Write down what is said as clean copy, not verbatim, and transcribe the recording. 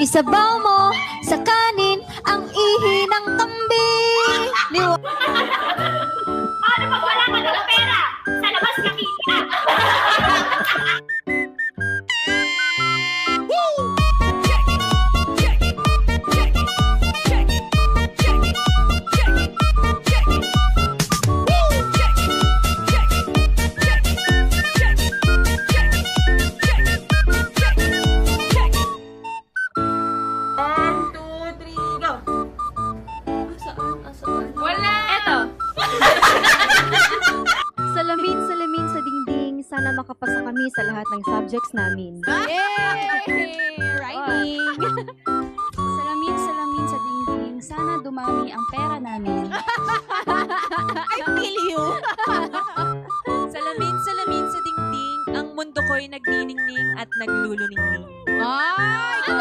Isabaw mo sa kanin ang ihi ng kambing. Paano pag wala ka ng pera? Sa labas ka kita. Salamin sa dingding, sana makapasa kami sa lahat ng subjects namin. Yay! Rhyming! Salamin sa dingding, sana dumami ang pera namin. I feel you! Salamin sa dingding, ang mundo ko'y nagniningning at nagluluningning. Ay!